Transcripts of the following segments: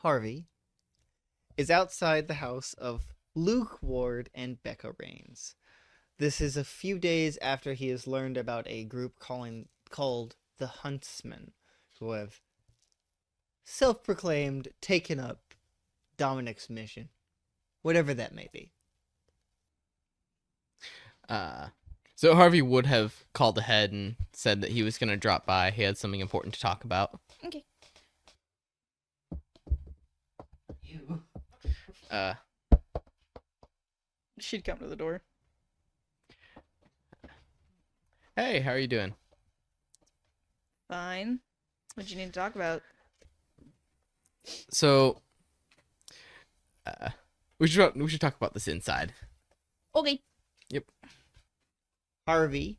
Harvey, is outside the house of Luke Ward and Becca Rains. This is a few days after he has learned about a group called the Huntsmen, who have self-proclaimed taken up Dominic's mission, whatever that may be. So Harvey would have called ahead and said that he was going to drop by. He had something important to talk about. Okay. You. She'd come to the door. Hey, how are you doing? Fine. What'd you need to talk about? So, we should talk about this inside. Okay. Yep. Harvey,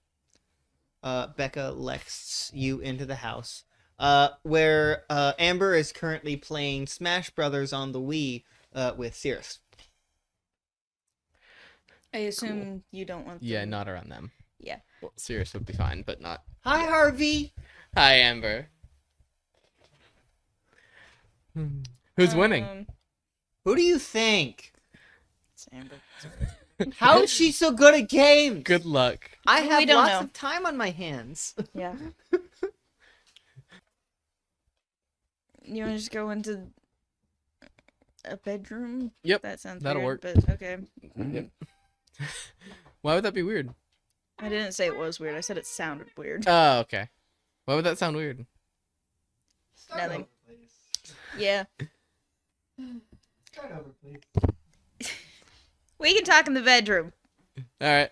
Becca lets you into the house, where Amber is currently playing Smash Brothers on the Wii with Cirrus. I assume you don't want Yeah, not around them. Yeah. Well, Sirius would be fine, but not. Hi, Harvey! Hi, Amber. Who's winning? Who do you think? It's Amber. How is she so good at games? Good luck. I We have don't lots know. of time on my hands. Yeah. You want to just go into a bedroom? Yep, That sounds that'll weird, work. but okay. Yep. Why would that be weird? I didn't say it was weird. I said it sounded weird. Oh, okay. Why would that sound weird? Nothing. Yeah. Start over, please. We can talk in the bedroom. All right.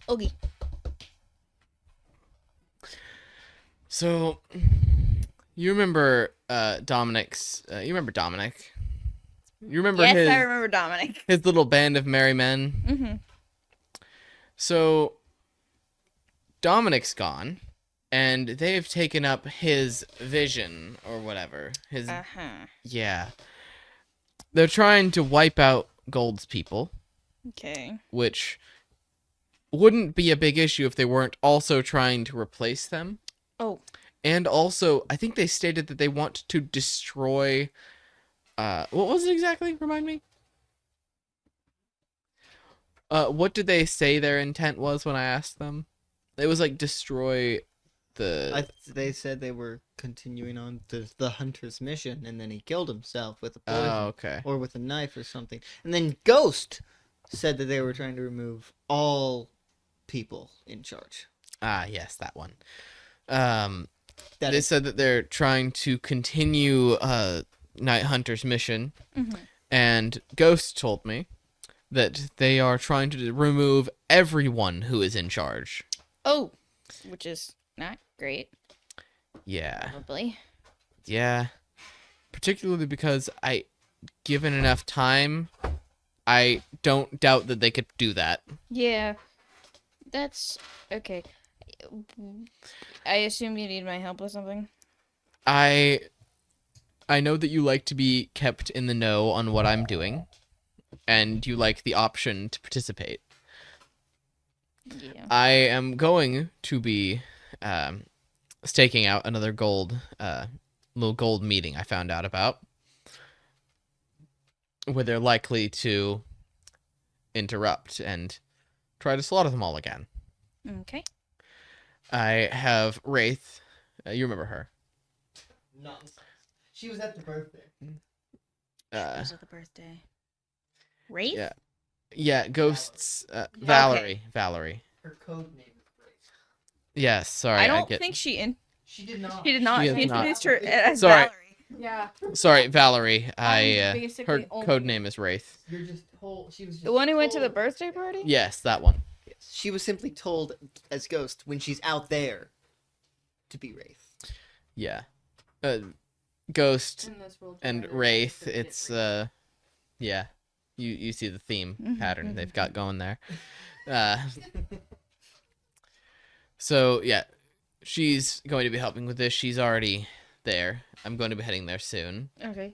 Okay. So, you remember Dominic's? You remember Dominic? You remember Yes, his I remember Dominic. his little band of merry men? Mm-hmm. So, Dominic's gone, and they've taken up his vision or whatever. His Uh-huh. yeah. They're trying to wipe out Gold's people, Okay. which wouldn't be a big issue if they weren't also trying to replace them. Oh. And also, I think they stated that they want to destroy. What was it exactly? Remind me. What did they say their intent was when I asked them? It was like destroy the. They said they were continuing on the hunter's mission, and then he killed himself with a poison Oh, okay. or with a knife or something. And then Ghost said that they were trying to remove all people in charge. Ah, yes, that one. That They is, said that they're trying to continue Night Hunter's mission, Mm-hmm. and Ghost told me that they are trying to remove everyone who is in charge. Oh. Which is not great, Yeah. probably. Yeah. Particularly because given enough time, I don't doubt that they could do that. Yeah. That's okay. I assume you need my help with something. I know that you like to be kept in the know on what I'm doing, and you like the option to participate. Yeah. I am going to be staking out another little gold meeting I found out about, where they're likely to interrupt and try to slaughter them all again. Okay. I have Wraith. You remember her? nonsense. She was at the birthday. Was it the birthday? Wraith? Yeah. Yeah, Ghosts. Valerie. Valerie. Her code name is Grace. Yes, sorry. I don't get... think she She did not. She did not. She She did not. introduced her as Sorry. Valerie. Yeah. Sorry, Valerie. I'm Her basically code only- name is Wraith. You're just told. She was just The one who went to the told- birthday party? Yes, that one. Yes. She was simply told as Ghost when she's out there to be Wraith. Yeah. Ghost In this world, and Tyler, Wraith. it's a bit It's yeah. You see the theme Mhm, pattern mhm. they've got going there. So yeah, she's going to be helping with this. She's already there. I'm going to be heading there soon. Okay.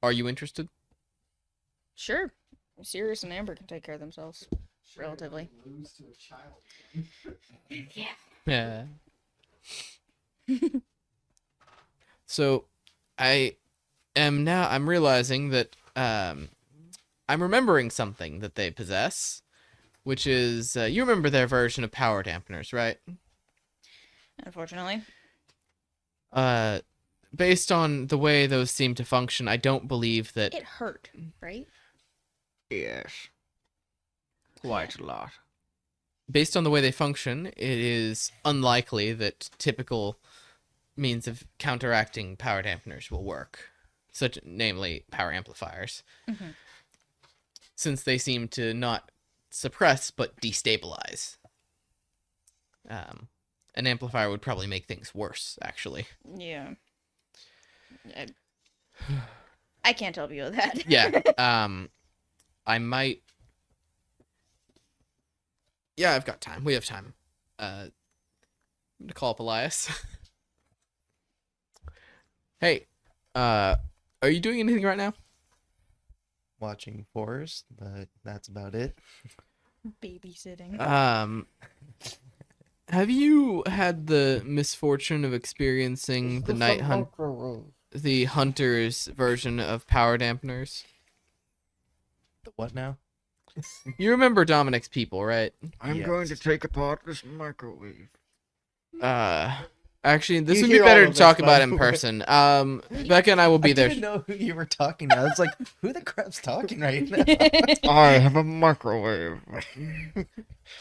Are you interested? Sure. Sirius and Amber can take care of themselves. Relatively. Lose to a child. Yeah. Yeah. So, I'm realizing that I'm remembering something that they possess, which is you remember their version of power dampeners, right? Unfortunately. Based on the way those seem to function, I don't believe that. It hurt, right? Yes. Quite a lot. Based on the way they function, it is unlikely that typical means of counteracting power dampeners will work, such namely power amplifiers, Mm-hmm. since they seem to not suppress but destabilize. An amplifier would probably make things worse, actually. Yeah. I can't help you with that. Yeah. I might. Yeah, I've got time. We have time. I'm gonna call up Elias. Hey, are you doing anything right now? Watching Forrest, but that's about it. Babysitting. Have you had the misfortune of experiencing the hunter's version of power dampeners? The what now? You remember Dominic's people, right? I'm Yes. going to take apart this microwave. Actually, this You would be hear all better of to this, talk by about the in way. person. Becca and I will be I there. didn't know who you were talking to. I was like, who the crap's talking right now? I have a microwave.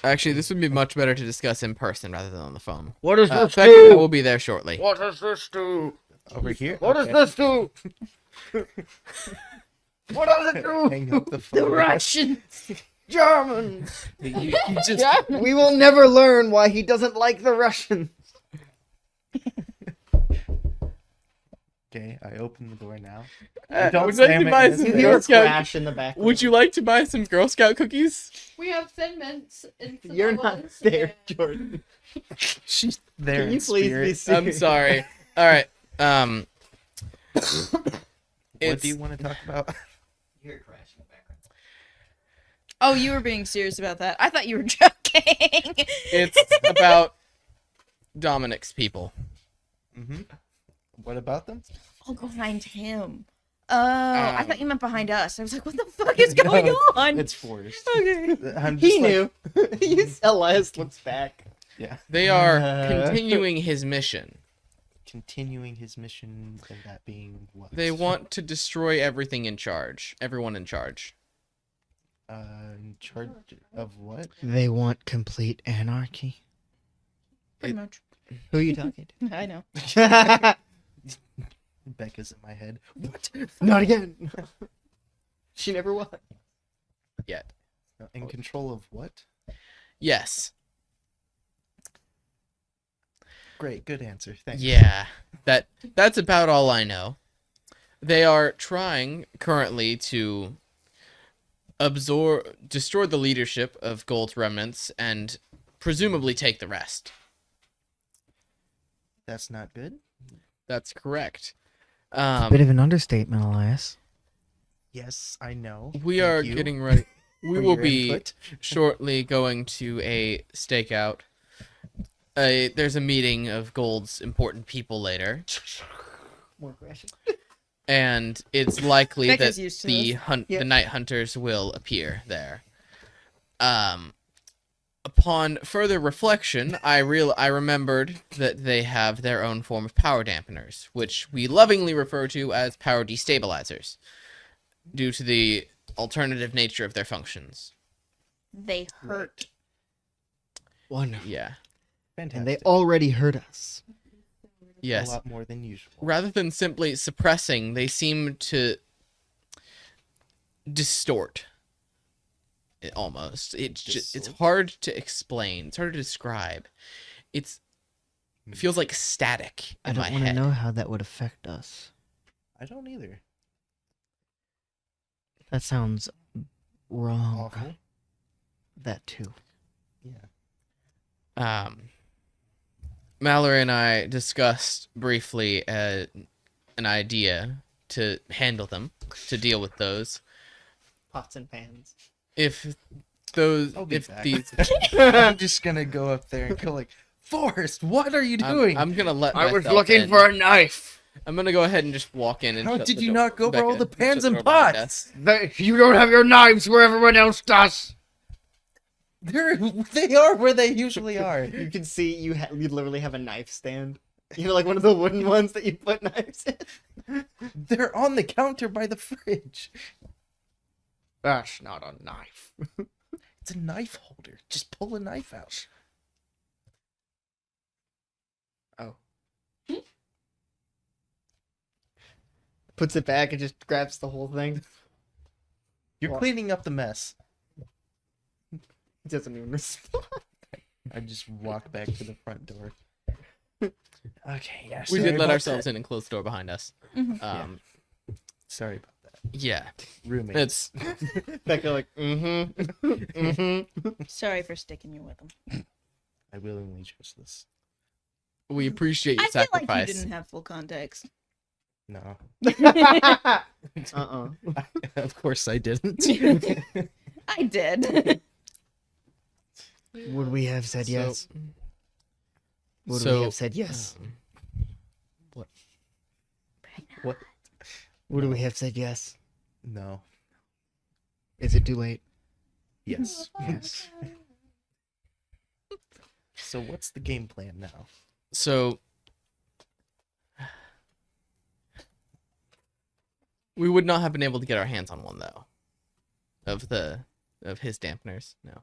Actually, this would be much better to discuss in person rather than on the phone. What does this Becca and I do? will be there shortly. What does this do? Over here? What does Okay. this do? What does it do? Hang up the phone. The Russians. Germans. You just We will never learn why he doesn't like the Russians. Okay, I open the door now. Would you like to buy this some You way. hear Girl a Scout? crash in the background. Would you like to buy some Girl Scout cookies? We have Thin Mints and You're not there, Jordan. She's there Can in you please be spirit. I'm sorry. All right. What It's do you want to talk about? You hear a crash in the background. Oh, you were being serious about that. I thought you were joking. it's about Dominic's people. Mm-hmm. What about them? I'll go behind him. Oh, I Um, thought you meant behind us. I was like, what the fuck is going No, on? It's Forrest. Okay. I'm just He like- knew. Elias looks back. Yeah. They are continuing his mission. Continuing his mission, and that being what? They want to destroy everything in charge. Everyone in charge. In charge of what? They want complete anarchy. Pretty much. Who are you talking I know. to? Becca's in my head. What? Not again. She never was. Yet. In control of what? Yes. Great, good answer. Thanks. Yeah. That's about all I know. They are trying currently to destroy the leadership of Gold's remnants and presumably take the rest. That's not good. That's correct. Bit of an understatement, Elias. Yes, I know. We Thank are you getting ready. We for will your be input. shortly going to a stakeout. There's a meeting of Gold's important people later, More crashing. and it's likely Becca's that used to the this. Yep. the night hunters will appear there. Upon further reflection, I remembered that they have their own form of power dampeners, which we lovingly refer to as power destabilizers, due to the alternative nature of their functions. They hurt. Wonderful. Yeah. Fantastic. And they already hurt us. Yes. A lot more than usual. Rather than simply suppressing, they seem to distort. Almost. It's Distort? hard to explain. It's hard to describe. It feels like static I in my don't want to head. know how that would affect us. I don't either. That sounds wrong. Awful. That too. Yeah. Mallory and I discussed briefly an idea to handle them, to deal with those. pots and pans. If those, I'll be if back. these, I'm just gonna go up there and go like, Forrest, what are you doing? I'm gonna let. I was myself looking in. for a knife. I'm gonna go ahead and just walk in and. How shut did the you door. not go for all Becca, the pans shut the and door behind pots? us. You don't have your knives where everyone else does. They are where they usually are. You can see you literally have a knife stand. You know, like one of the wooden ones that you put knives in. They're on the counter by the fridge. That's not a knife. It's a knife holder. Just pull a knife out. Oh. Puts it back and just grabs the whole thing. You're What? cleaning up the mess. He doesn't even respond. I just walk back to the front door. Okay, yeah. We sorry did let about ourselves that. in and close the door behind us. Mhm. Sorry about that. Yeah, Roommate. it's Becca like, mm-hmm. Mm-hmm. Sorry for sticking you with them. I willingly chose this. we appreciate your I feel like you sacrifice. didn't have full context. No. Uh-uh. Of course I didn't. I did. Would we have said So- yes? Would so, we have said yes? What? Would we have said yes? No. Is it too late? Yes. Yes. So what's the game plan now? So we would not have been able to get our hands on one though. Of his dampeners, no.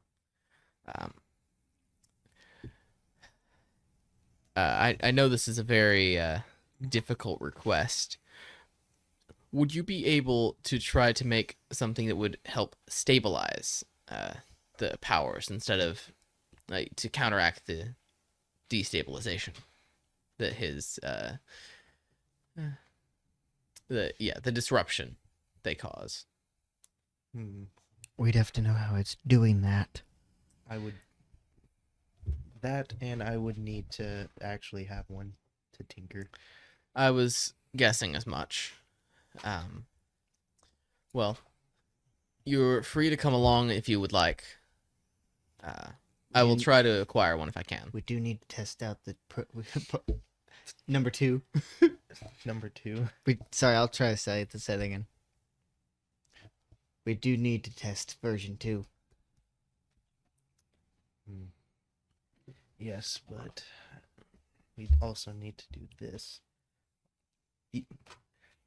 I know this is a very difficult request. Would you be able to try to make something that would help stabilize the powers instead of like to counteract the destabilization that his the disruption they cause? We'd have to know how it's doing that. I would. That and I would need to actually have one to tinker. I was guessing as much. Well, you're free to come along if you would like. I will try to acquire one if I can. We do need to test out the number 2. Number 2. Sorry, I'll try to say it again. We do need to test version 2. Yes, but we also need to do this.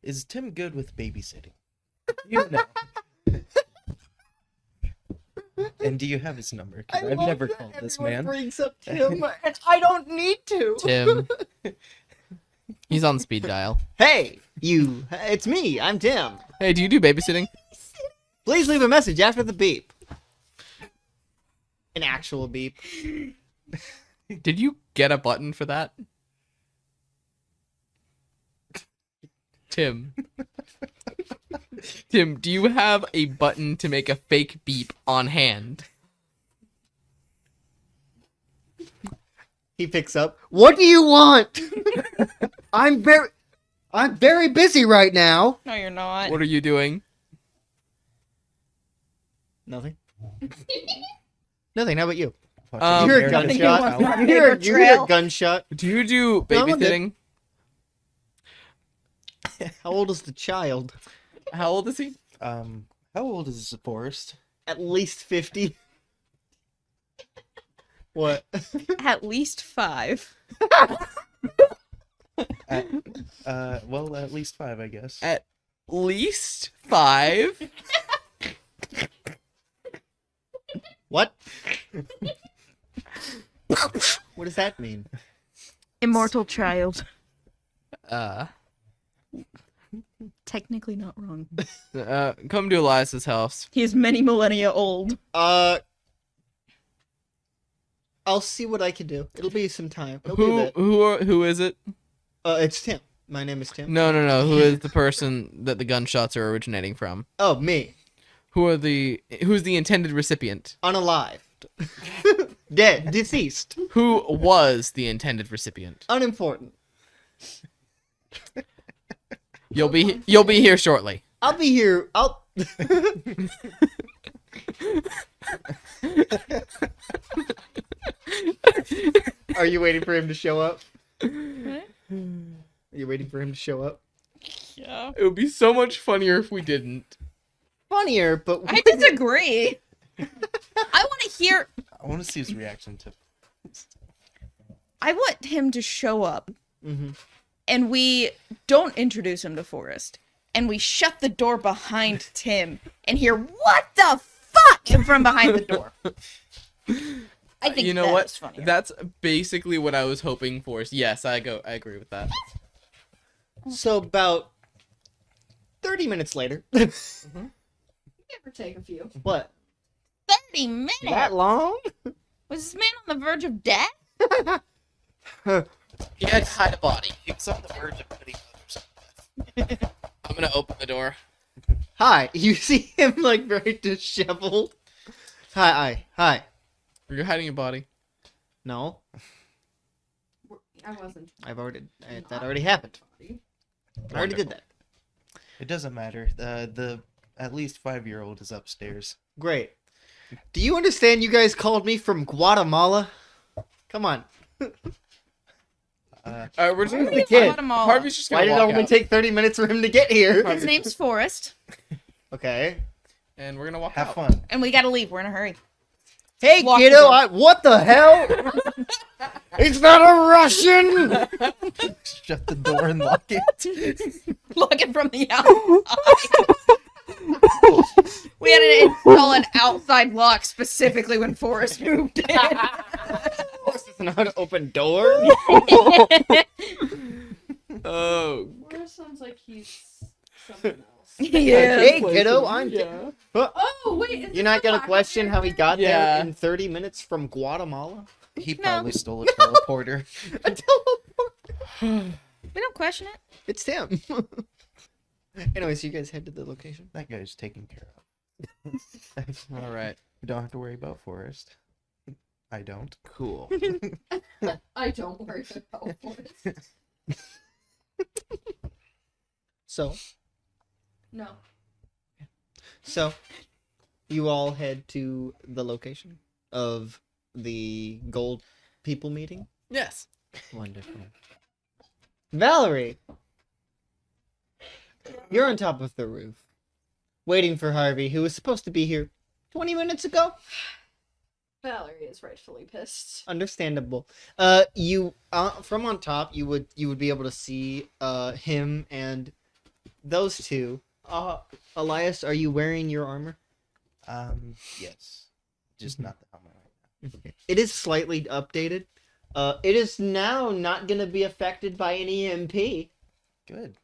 Is Tim good with babysitting? You know. And do you have his number? Because I've never called this man. Brings up Tim, and I don't need to. Tim. He's on speed dial. Hey, you! It's me. I'm Tim. Hey, do you do babysitting? Please leave a message after the beep. An actual beep. Did you get a button for that? Tim. Tim, do you have a button to make a fake beep on hand? He picks up. What do you want? I'm very busy right now. No, you're not. What are you doing? Nothing. Nothing. How about you? Um, You hear a Nothing gunshot. he wants You to hear paper trail. a gunshot. Do you do No, I'm good. babysitting? How old is the child? How old is he? How old is Forrest? At least 50. What? At least 5. Well, at least 5, I guess. At least 5? What? What does that mean? Immortal child. Technically not wrong. Come to Elias's house. He is many millennia old. I'll see what I can do. It'll be some time. It'll be a bit. Who is it? It's Tim. My name is Tim. No. Who is the person that the gunshots are originating from? Oh, me. Who's the intended recipient? Unalived. Dead. Deceased. Who was the intended recipient? Unimportant. You'll be here shortly. I'll be here. Are you waiting for him to show up? What? Are you waiting for him to show up? Yeah. It would be so much funnier if we didn't. Funnier, but I disagree. I want to hear. I want to see his reaction to. I want him to show up, hmm and we don't introduce him to Forrest, and we shut the door behind Tim, and hear "What the fuck" from behind the door. I think You know that what? is funnier. That's basically what I was hoping for. Yes, I agree with that. So about 30 minutes later. Give or take a few. What? 30 minutes. That long? Was this man on the verge of death? He had to hide a body. He was on the verge of putting others. I'm gonna open the door. Hi. You see him like very disheveled. Hi. Are you hiding a body? No, I wasn't. that already happened. I already did that. It doesn't matter. The at least 5-year-old is upstairs. Great. Do you understand you guys called me from Guatemala? Come on. We're just Where's gonna the kid? Guatemala. Harvey's just Why gonna did it walk only out, take 30 minutes for him to get here? His name's Forrest, Okay. and we're gonna walk Have out. fun. and we gotta leave. We're in a hurry. Hey, Lock the kiddo, door. what the hell? It's not a Russian! Shut the door and lock it. Looking from the outside. We had to install an outside lock specifically when Forrest moved in. This is not an open door. Oh, Forrest sounds like he's something else. Yeah. Hey, kiddo, I'm... yeah. Oh, wait. Is You're not gonna this a question how he got Yeah. there in 30 minutes from Guatemala? He No. probably stole a teleporter. A teleport. We don't question it. It's Tim. Anyways, you guys head to the location. That guy's taken care of. All right. We don't have to worry about Forrest. I don't. Cool. I don't worry about Forrest. No. So, you all head to the location of the gold people meeting. Yes. Wonderful. Valerie, you're on top of the roof, waiting for Harvey, who was supposed to be here 20 minutes ago. Valerie is rightfully pissed. Understandable. You from on top, you would be able to see him and those two. Elias, are you wearing your armor? Yes. Just not the helmet right now. It is slightly updated. It is now not going to be affected by an EMP, Good.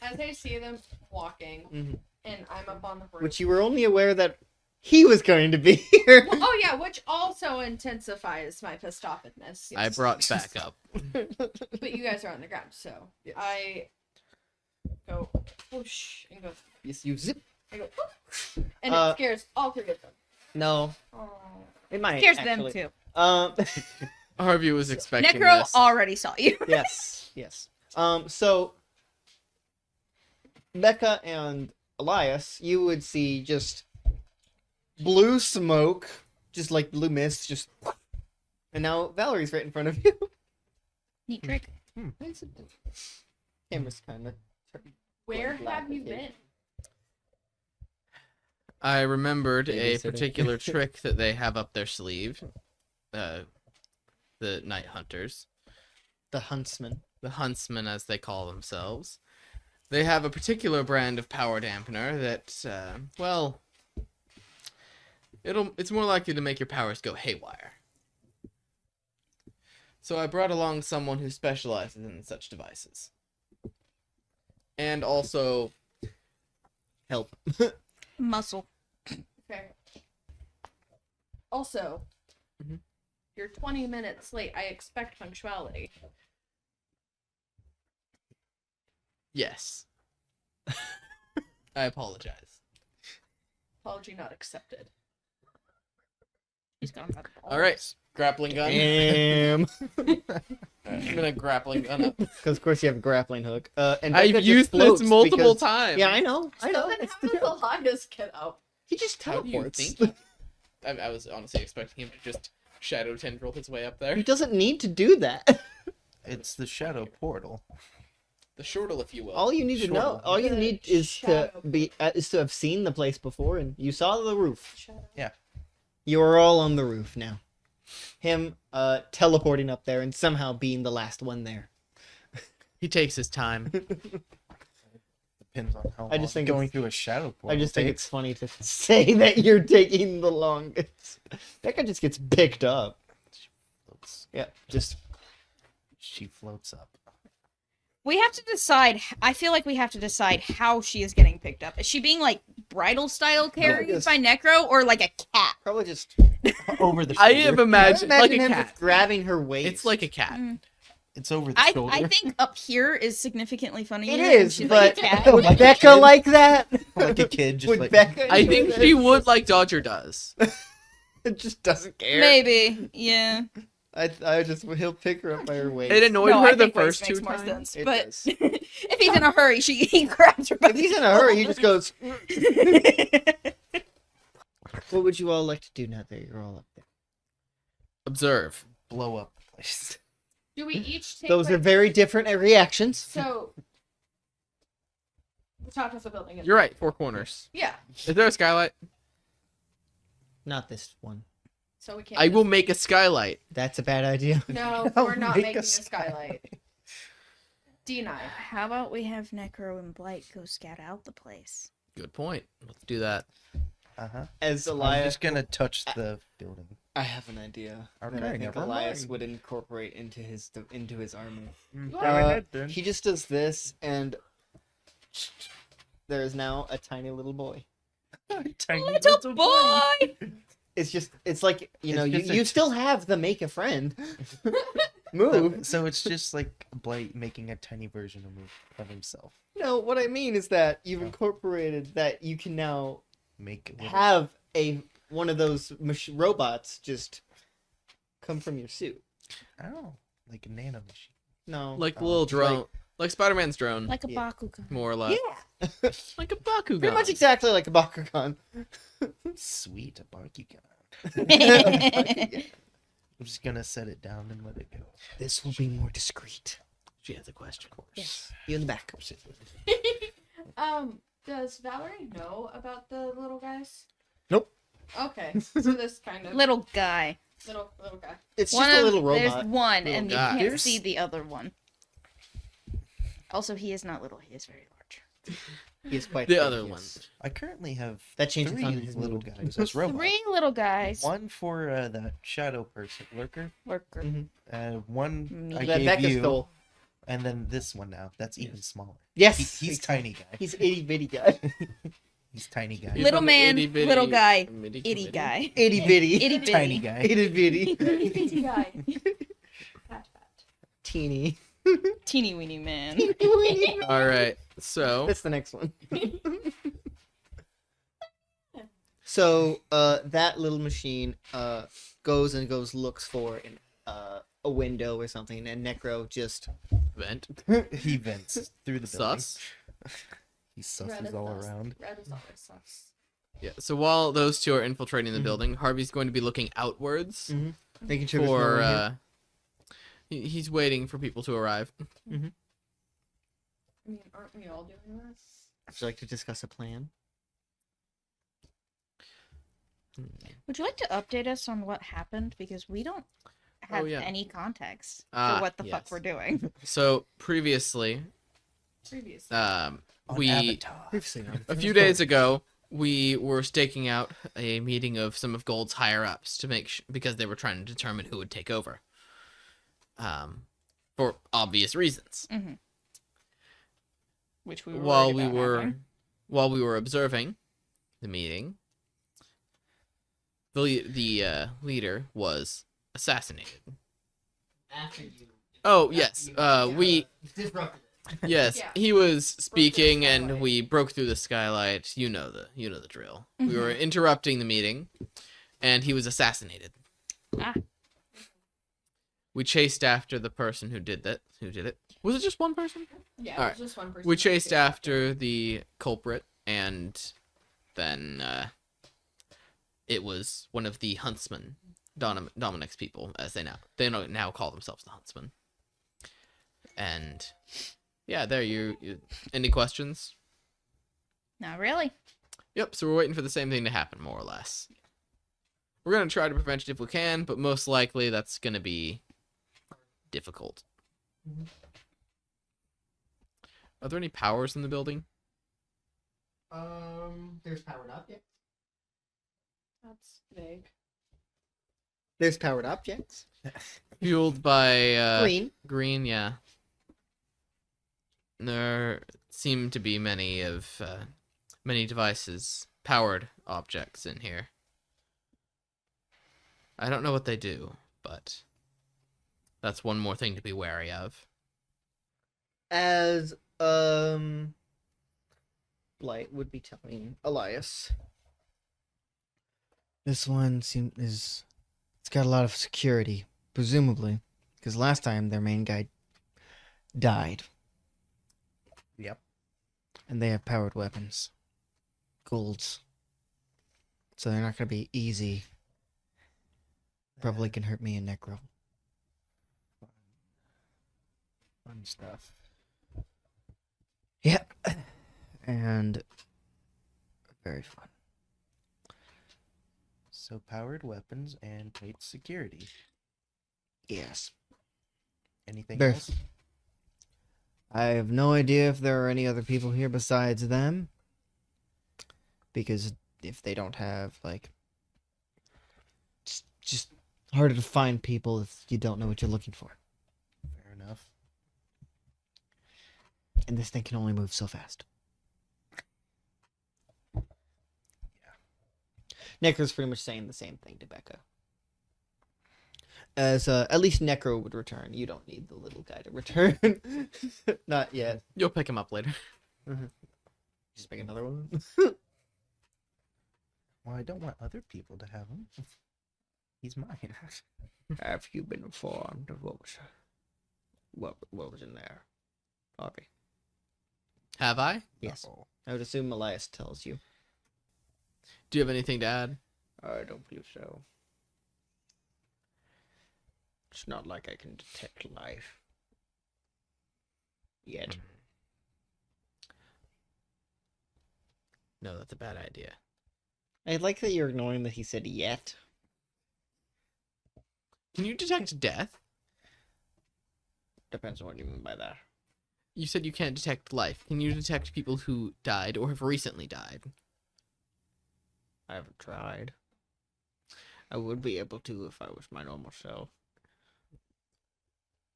As I see them walking, Mhm. and I'm up on the roof. which you were only aware that he was going to be here. Well, oh yeah, which also intensifies my pissed offness. I brought back up. But you guys are on the ground, so Yes. I go whoosh and go. Yes, you zip. I go whoosh, and Uh, it scares all three of them. No, Oh. it might. Scares actually. them too. Harvey was expecting Necro this. already saw you. yes. So Becca and Elias, you would see just blue smoke, just like blue mist, just. And now Valerie's right in front of you. Neat trick. Camera's kind of. Where black have you occasion. been? I remembered a Babysitting. particular trick that they have up their sleeve. The night hunters, The Huntsmen. the Huntsmen as they call themselves. They have a particular brand of power dampener that, well, it's more likely to make your powers go haywire. So I brought along someone who specializes in such devices. And also Help. Muscle. Okay. Also, Mhm. you're 20 minutes late. I expect punctuality. yes. I apologize. Apology not accepted. He's gone by the balls. All right, grappling gun. Damn. I'm gonna grappling gun up. Because of course you have a grappling hook. And I've Becca just used this floats multiple because- times. Yeah, I know. Then It's the how joke. does Elias get up? He just How do you teleports. think? I was honestly expecting him to just shadow tendril his way up there. He doesn't need to do that. It's the shadow portal. The shortle, if you will. All you need to know, Shortle. all you The need is to shadow. is to have seen the place before, and you saw the roof. Shadow. You are all on the roof now. Him teleporting up there and somehow being the last one there. He takes his time. Depends on how I just long think going it's- through a shadow portal I just think takes. it's funny to say that you're taking the longest. Becca just gets picked up. Yeah, just She floats up. We have to decide. I feel like we have to decide how she is getting picked up. Is she being like bridal style carried yes. by Necro, or like a cat? probably just Over the I shoulder. have imagined like a him cat. just grabbing her waist. It's like a cat. It's over the I shoulder. think up here is significantly funnier. It and is, she's but like a cat. would Like a Becca kid. like that? Like a kid, just Would like Becca? I do think that? she would like Dodger does. It just doesn't care. Maybe, yeah. I just he'll pick her up by her waist. It annoyed No, her I the think waist first makes two more times. sense. It But does. if he's in a hurry, he grabs her by If he's in a hurry, he just goes. What would you all like to do now that you're all up there? Observe. blow up the place. Do we each take Those are like, very different reactions. so the top of the building is You're right. Four corners. yeah. Is there a skylight? Not this one. So we can't I will just- make a skylight. That's a bad idea. No, I'll we're not make making a a skylight. Deny. How about we have Necro and Blight go scout out the place? Good point. Let's do that. As I'm Elias, just gonna touch the building. I have an idea that Okay, I think never Elias mind. would incorporate into his armor. Go Uh, he just does this, and there is now a tiny little boy. Tiny Little boy! It's like you know, It's just you a- still have the make a friend move. So it's just like Blight making a tiny version of himself. No, what I mean is that you've incorporated that you can now Make little- have one of those robots just come from your suit. Oh, like a nano machine. No, Like the Oh, little it's drone. Like Spider-Man's drone. Like a Yeah. Bakugan. More or less. yeah, Like a Bakugan. pretty much exactly like a Bakugan. Sweet, a Bakugan. Bakugan. I'm just gonna set it down and let it go. This will be more discreet. She has a question. Yes, you in the back. Does Valerie know about the little guys? Nope. Okay, so this kind of Little guy. little guy. It's One just a of- little robot. There's one, Little and guy. you can't Here's- see the other one. Also, he is not little. He is very large. He is quite The big, other yes. one. I currently have That changes 3 on his little mood. guys as robots. 3 little guys. One for that shadow person lurker. Lurker. Mhm. One Me. I That gave Becca you, stole. and then this one now. That's even smaller. Yes, He's tiny guy. He's itty bitty guy. He's tiny guy. He's Little on the man, itty-bitty- little guy, mitty- itty mitty. guy. Itty bitty. Itty bitty. Tiny guy. Itty bitty. Itty guy. Pat pat. Teeny. Teeny weeny man. All right. So That's the next one. So, that little machine goes looks for a window or something, and Necro just vent. He vents through the building. Sus. He Red susses is all sus. around. Red is always sus. Yeah. So while those two are infiltrating the Mhm. building, Harvey's going to be looking outwards making sure there's no for. one here. He's waiting for people to arrive. I mean, aren't we all doing this? Would you like to discuss a plan? Would you like to update us on what happened? Because we don't have yeah. any context Ah, for what the yes. fuck we're doing. So previously, Previously. On we Avatar. Previously, a few days ago we were staking out a meeting of some of Gold's higher ups to make because they were trying to determine who would take over. For obvious reasons. Which we were While worried we about were happening. observing the meeting, the leader was assassinated. After you. Oh yes, we disrupted it. yes Yeah. he was speaking and skylight. we broke through the skylight. You know the drill. We Mm-hmm. were interrupting the meeting, and he was assassinated. Ah. We chased after the person who did that. Who did it? Was it just one person? Yeah, All it was just one person. We chased after the culprit, and then it was one of the Huntsmen, Dominic's people, as they now call themselves the Huntsmen. And yeah, there you. Any questions? Not really. Yep. So we're waiting for the same thing to happen, more or less. We're gonna try to prevent it if we can, but most likely that's gonna be difficult. Are there any powers in the building? There's powered objects. That's vague. There's powered objects. Fueled by Green. Green, yeah. There seem to be many devices, powered objects in here. I don't know what they do, but that's one more thing to be wary of. As Blight would be telling Elias. This one it's got a lot of security, presumably, because last time their main guy died. Yep. And they have powered weapons. Golds. So they're not going to be easy. Probably can hurt me and Necro. Fun stuff. Yep. And very fun. So powered weapons and tight security. Yes. Anything There- else? I have no idea if there are any other people here besides them. Because if they don't have, like... It's just harder to find people if you don't know what you're looking for. Fair enough. And this thing can only move so fast. Necro's pretty much saying the same thing to Becca. As at least Necro would return. You don't need the little guy to return. Not yet. You'll pick him up later. Just make another one. Well, I don't want other people to have him. He's mine. Have you been informed of what was in there, Harvey? Have I? Yes. Uh-oh. I would assume Elias tells you. Do you have anything to add? I don't believe so. It's not like I can detect life. Yet. No, that's a bad idea. I like that you're ignoring that he said yet. Can you detect death? Depends on what you mean by that. You said you can't detect life. Can you detect people who died or have recently died? I haven't tried. I would be able to if I was my normal self.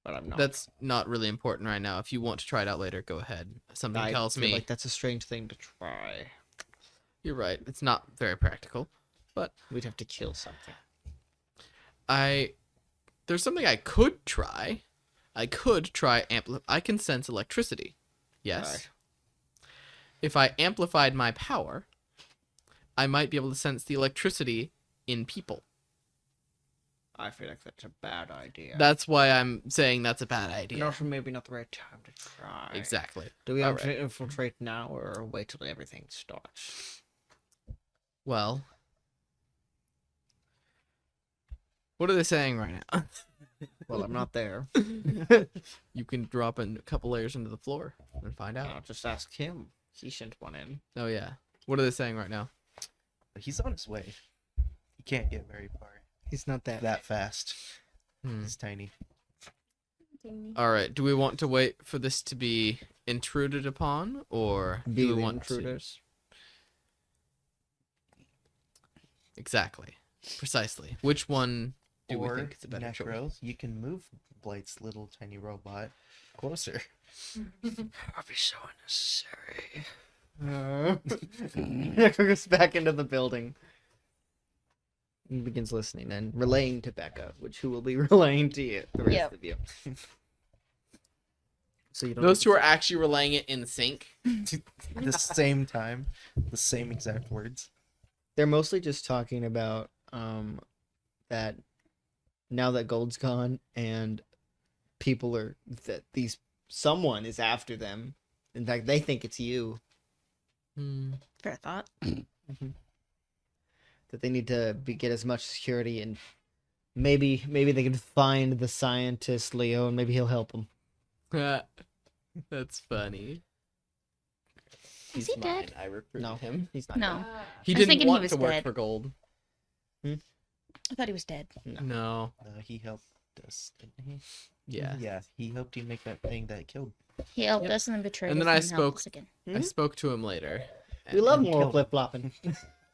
But I'm not. That's not really important right now. If you want to try it out later, go ahead. Something I tells feel me like that's a strange thing to try. you're right. It's not very practical. We'd have to kill something. There's something I could try. I could try I can sense electricity. Yes. Right. If I amplified my power, I might be able to sense the electricity in people. I feel like that's a bad idea. That's why I'm saying that's a bad idea. And also maybe not the right time to try. Exactly. Do we All have right. to infiltrate now or wait till everything starts? Well, what are they saying right now? Well, I'm not there. You can drop in a couple layers into the floor and find I'll out. just ask him. He sent one in. Oh yeah. What are they saying right now? But he's on his way. He can't get very far He's not that fast. Hmm. He's tiny. All right. Do we want to wait for this to be intruded upon, or Be do the we want intruders. Exactly. Precisely. Which one do we Or think is a better choice? Necro, you can move Blight's little tiny robot closer. That'd be so unnecessary. Necro goes back into the building and begins listening and relaying to Becca, who will be relaying to you, the rest Yep. of you. So you don't Those need two to- are actually relaying it in sync. At the same time, the same exact words. They're mostly just talking about that now that gold's gone and people are that these someone is after them. In fact, they think it's you. Fair thought. That they need to get as much security, and maybe they can find the scientist Leo, and maybe he'll help them. That's funny. Is he dead? I recruited No. him. He's not. No. He I was didn't thinking he want was to work dead. for gold. I thought he was dead. No. He helped us, didn't he? Yeah. Yeah, he helped you make that thing that killed. He helped Yep. us and then betrayed And us then I and helped spoke- us again. I spoke to him later. We love and moral killed him. flip flopping.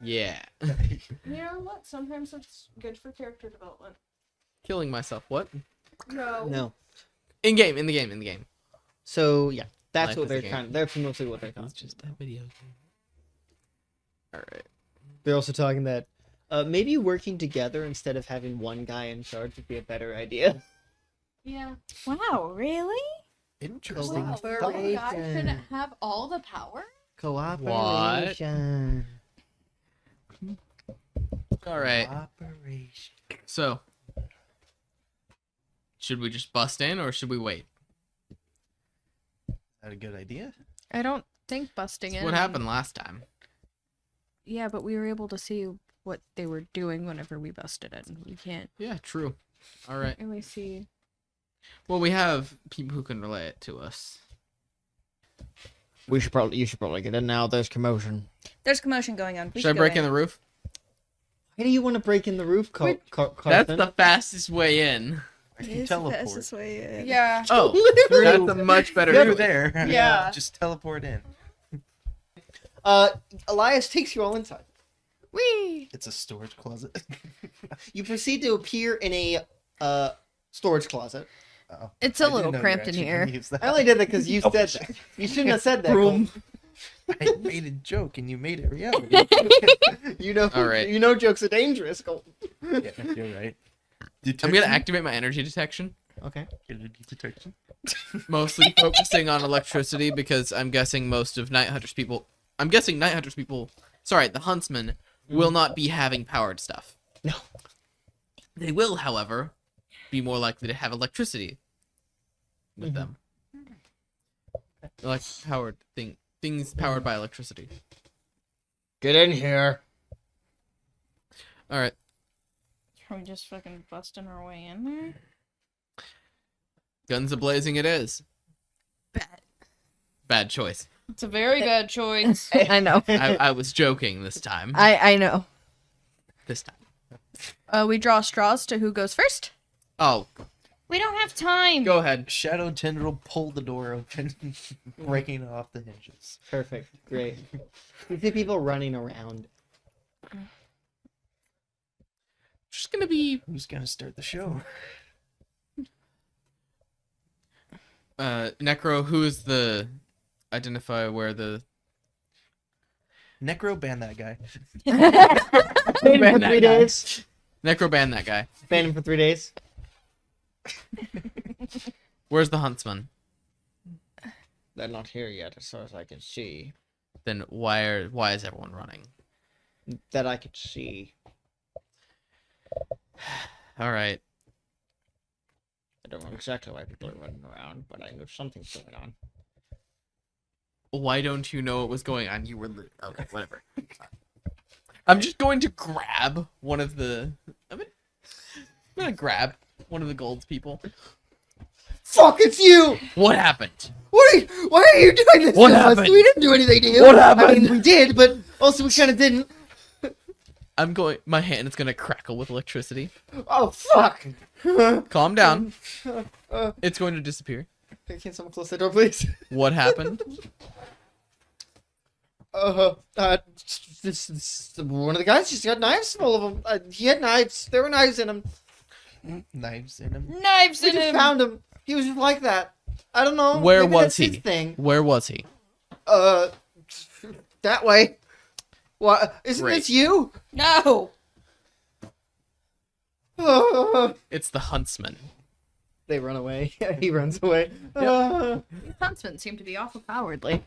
Yeah. You know what? Sometimes it's good for character development. Killing myself. What? No. No. In game. In the game. So yeah, that's Life what is a they're game. kind of. That's mostly what they're It's talking. just a video game. All right. They're also talking that maybe working together instead of having one guy in charge would be a better idea. Yeah. Wow, really? Interesting. Wow, where one guy shouldn't have all the power? Cooperation. All right. Operation. So, should we just bust in or should we wait? Is that a good idea? I don't think busting That's what happened last time. Yeah, but we were able to see what they were doing whenever we busted in. We can't Yeah, true. All right. really see. Well, we have people who can relay it to us. You should probably get in now. There's commotion. There's commotion going on. Should I break in the roof? Why do you want to break in the roof, That's Carson? the fastest way in. I can teleport. Yeah. Oh, that's a much better Through choice. there. Yeah. Just teleport in. Elias takes you all inside. Whee! It's a storage closet. You proceed to appear in a storage closet. Oh, It's I a didn't little know you cramped in actually here. can use that. I only did that because you said that. You shouldn't have said that. Broom. I made a joke and you made it reality. Cole. You know. All right. You know jokes are dangerous. Cole. Yeah, you're right. I'm gonna activate my energy detection, Okay. Energy detection. mostly focusing on electricity because I'm guessing most of Night Hunter's people. Sorry, the Huntsmen will not be having powered stuff. No. They will, however, be more likely to have electricity with Mhm. them. Like things powered by electricity. Get in here. All right. Are we just fucking busting our way in there? Guns a-blazing it is. Bad choice. It's a very bad choice. I know. I was joking this time. I know. This time. We draw straws to who goes first. Oh, We don't have time. go ahead. Shadow Tendril pulled the door open, breaking off the hinges. Perfect. Great. You see people running around. Just gonna be Who's gonna start the show? Necro. Who is the identify where the Necro, ban that guy. Ban him Ban for that 3 guy. days. Necro ban that guy? Ban him for 3 days. Where's the Huntsman? They're not here yet, as far as I can see. Then why is everyone running? That I could see. All right. I don't know exactly why people are running around, but I know something's going on. Why don't you know what was going on? You were okay. Whatever. I'm just going to grab one of the. I'm gonna grab one of the gold people. Fuck, it's you! What happened? Why are you doing this What to us? happened? We didn't do anything to you. What I mean, happened? we did, but also we kind of didn't. I'm going. My hand is gonna crackle with electricity. Oh, fuck! Calm down. Uh, It's going to disappear. Can someone close the door, please? What happened? One of the guys just got knives full of them. He had knives. There were knives in him. Knives in him. Knives We in just him. found him. He was just like that. I don't know. Where Maybe was that's his he? thing. Where was he? That way. What? Isn't Great. this you? No. It's the Huntsman. They run away. He runs away. These huntsmen seem to be awful cowardly.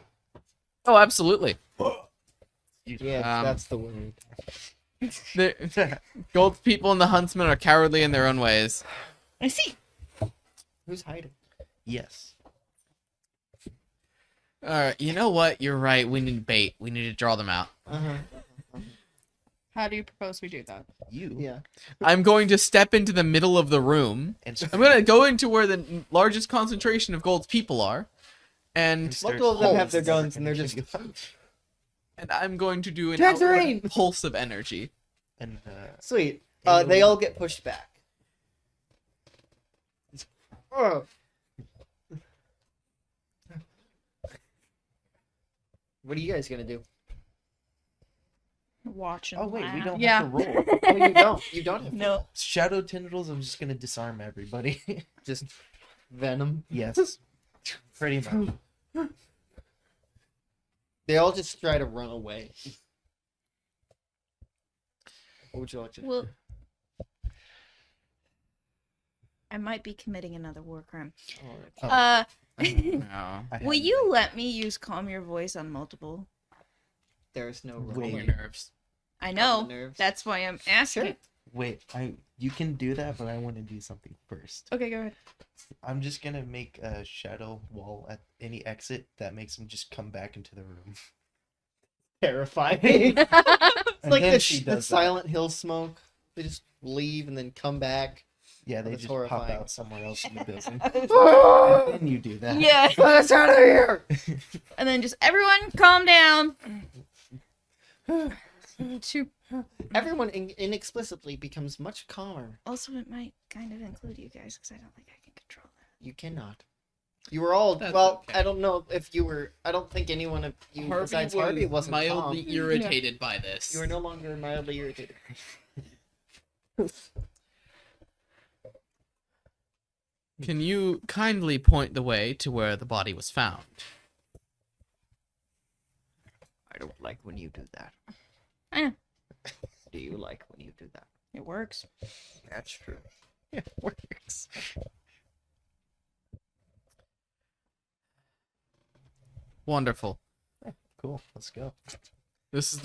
Oh, absolutely. Yeah, Um, that's the word. Gold's people and the Huntsmen are cowardly in their own ways. I see. Who's hiding? Yes. Alright, you know what? You're right. We need bait. We need to draw them out. How do you propose we do that? You. Yeah. I'm going to step into the middle of the room. And I'm going to go into where the largest concentration of Gold's people are. And Multiple of them have their guns and they're just. and I'm going to do an Drag the outward rain! pulse of energy. And Sweet. And They we- all get pushed back. Oh. What are you guys gonna do? Watch and oh wait, we laugh. don't Yeah. have to roll. Oh, you don't. You don't have No. Shadow tendrils. I'm just gonna disarm everybody. just venom. yes. Pretty much. They all just try to run away. What would you like to do? Well, I might be committing another war crime. Alright. Uh, No. I will have you the- let me use calm your voice on multiple? There's no Wait. Calm your rolling. nerves. I Calm know. the nerves. That's why I'm asking. Sure. Wait, you can do that, but I want to do something first. Okay, go ahead. I'm just gonna make a shadow wall at any exit that makes him just come back into the room. Terrifying. It's And like then the, she the does that. Silent Hill smoke. They just leave and then come back. Yeah, they That's just pop horrifying. out somewhere else in the building. Let And then you do that. Yeah. us out of here! And then just everyone calm down. To Everyone inexplicably becomes much calmer. Also, it might kind of include you guys because I don't think I can control that. You cannot. You were all That's well. okay. I don't know if you were. I don't think anyone of you besides Harvey wasn't mildly calm. irritated by this. You are no longer mildly irritated. Can you kindly point the way to where the body was found? I don't like when you do that. Eh, Do you like when you do that? it works. That's true. It works. Wonderful. Cool. Let's go. This is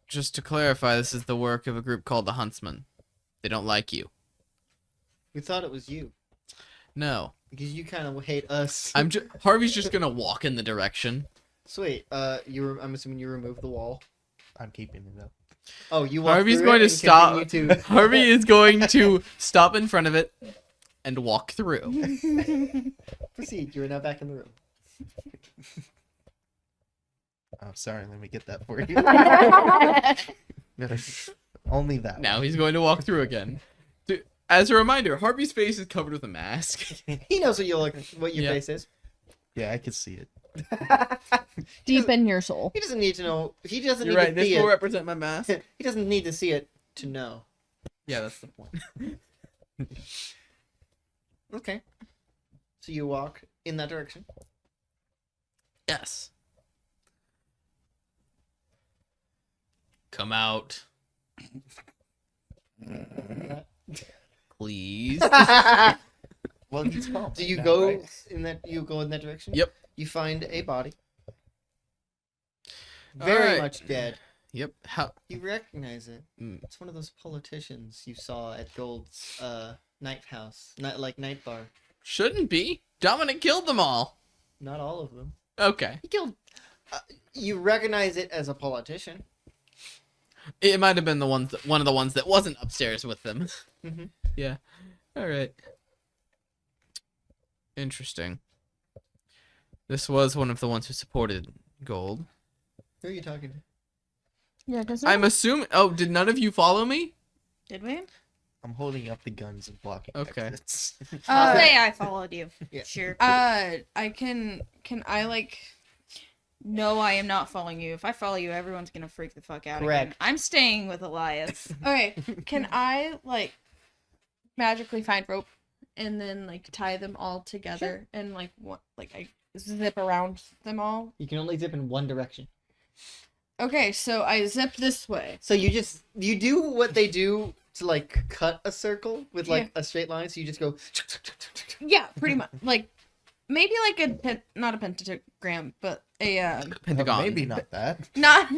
just to clarify, this is the work of a group called the Huntsmen. They don't like you. We thought it was you No. because you kind of hate us. Harvey's just gonna walk in the direction. Sweet. I'm assuming you removed the wall. I'm keeping it up. Oh, you. walked Harvey's through going it to and stop. continue to- Harvey is going to stop in front of it and walk through. Proceed. You are now back in the room. Oh, sorry. Let me get that for you. Only that. Now he's going to walk through again. As a reminder, Harvey's face is covered with a mask. He knows what your Yeah. face is. Yeah, I can see it. deep in your soul. He doesn't need to know. He doesn't You're need right. to see This will it. represent my mask. He doesn't need to see it to know. Yeah, that's the point. Okay. So you walk in that direction. Yes. Come out, please. Well, he's calm. Do you now, go right? in that? You go in that direction. Yep. You find a body. Very Alright. much dead. Yep. How? You recognize it. Mm. It's one of those politicians you saw at Gold's night house, night bar. Shouldn't be. Dominic killed them all. Not all of them. Okay. He killed. You recognize it as a politician. It might have been one of the ones that wasn't upstairs with them. Mhm. Yeah. All right. Interesting. This was one of the ones who supported Gold. Who are you talking to? Yeah, doesn't I'm assuming. Oh, did none of you follow me? Did we? I'm holding up the guns and blocking Okay. exits. I'll Uh, say I followed you. Yeah. Sure. I can I like No, I am not following you. If I follow you, everyone's gonna freak the fuck out Correct. again. I'm staying with Elias. okay, can I like magically find rope and then like tie them all together and like what like I zip around them all? You can only zip in one direction. Okay, so I zip this way. So you do what they do to like cut a circle with like a straight line. So you just go. Yeah, pretty much. Like maybe like not a pentagram, but a Pentagon. Maybe not that. not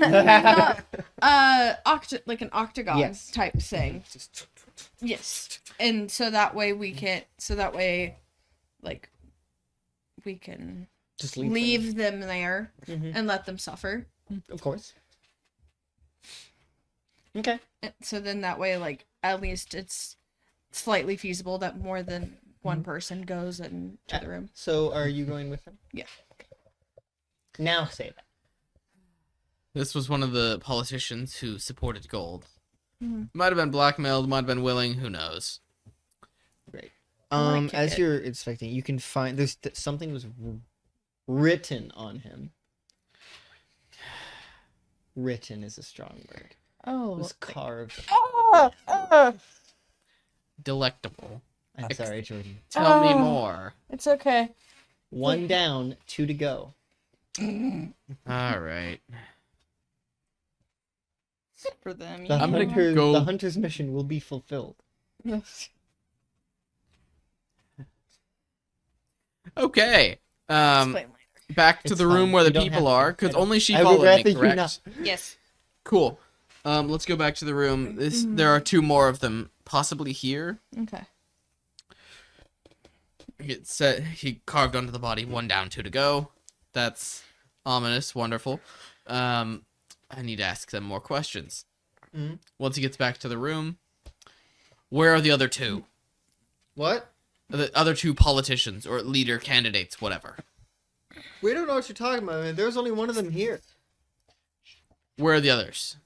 like an octagon Yes. type thing. Yes, and so that way we can. So that way, like, we can Just leave them there Mhm. and let them suffer. Of course. Okay. And so then that way, like, at least it's slightly feasible that more than one person goes into the room. So are you going with him? Yeah. Now say that. This was one of the politicians who supported gold. Mhm. Might have been blackmailed, might have been willing, who knows. Great. wanna kick As it. you're inspecting, you can find there's something was written on him. Written is a strong word. It Oh, was carved. Delectable. I'm sorry, Jordan. Tell me Oh. more. it's okay. One down, 2 to go. All right. Good for them. The, I'm gonna hunter, go- the hunter's mission will be fulfilled. Yes. Okay. Explain later. Back to It's the room fine. where the You don't people have to. are, because I don't- only she I would followed me, rather you correct? not. Yes. Cool. Let's go back to the room. There are 2 more of them, possibly here. Okay. It said he carved onto the body, 1 down, 2 to go. That's ominous. Wonderful. I need to ask them more questions. Mhm. Once he gets back to the room, where are the other 2? What? The other 2 politicians or leader candidates, whatever. We don't know what you're talking about, man. There's only one of them here. Where are the others?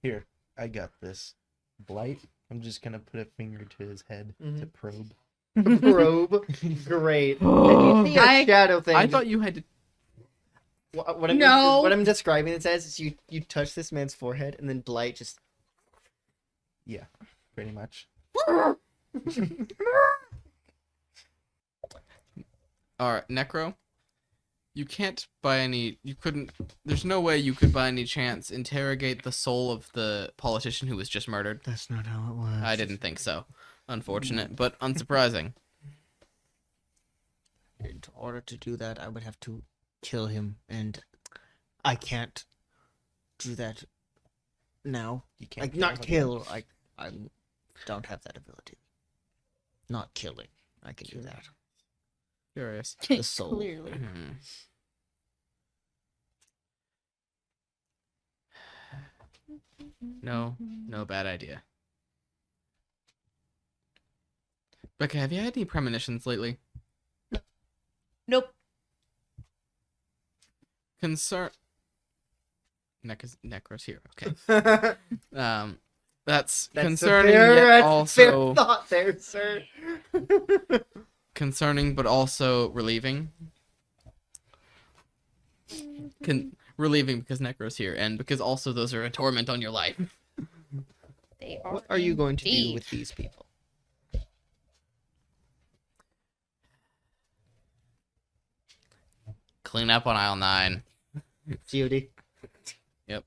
Here, I got this. Blight. I'm just gonna put a finger to his head to Mhm. probe. Probe. Great. And you see a shadow thing. I thought you had to. What I'm, No. what I'm describing it as is you touch this man's forehead and then Blight just. Yeah, pretty much. All right, Necro. You can't by any. You couldn't. There's no way you could by any chance interrogate the soul of the politician who was just murdered. That's not how it works. I didn't think so. Unfortunate, but unsurprising. In order to do that, I would have to kill him, and I can't do that now. You can't Like, not him. kill. I don't have that ability. Not killing. I can do that. Curious. The soul. Clearly. Hmm. No bad idea. Becca, have you had any premonitions lately? Nope. Concern. Necro's here. Okay. That's That's concerning, a fair, yet that's a also fair thought there, sir. concerning, but also relieving. Relieving because Necro's here, and because also those are a torment on your life. They are. What are you going to do indeed. with these people? Clean up on aisle 9. GOD. Yep.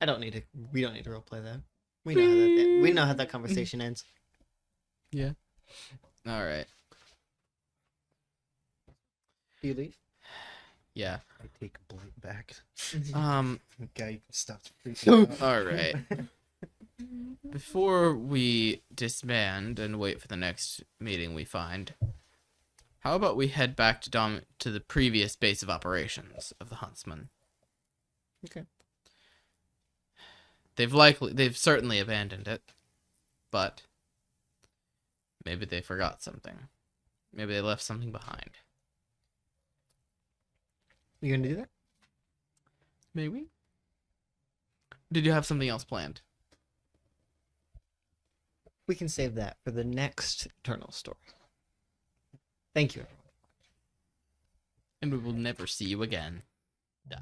I don't need to. We don't need to roleplay that. We know how that. We know how that conversation ends. Yeah. All right. Do you leave? Yeah. I take Blight back. Um. The guy stops freaking out. All right. Before we disband and wait for the next meeting we find, how about we head back to the previous base of operations of the Huntsmen? Okay. They've certainly abandoned it, but maybe they forgot something. Maybe they left something behind. You gonna do that? Maybe. Did you have something else planned? We can save that for the next Eternal story. Thank you, everyone. And we will never see you again. Die.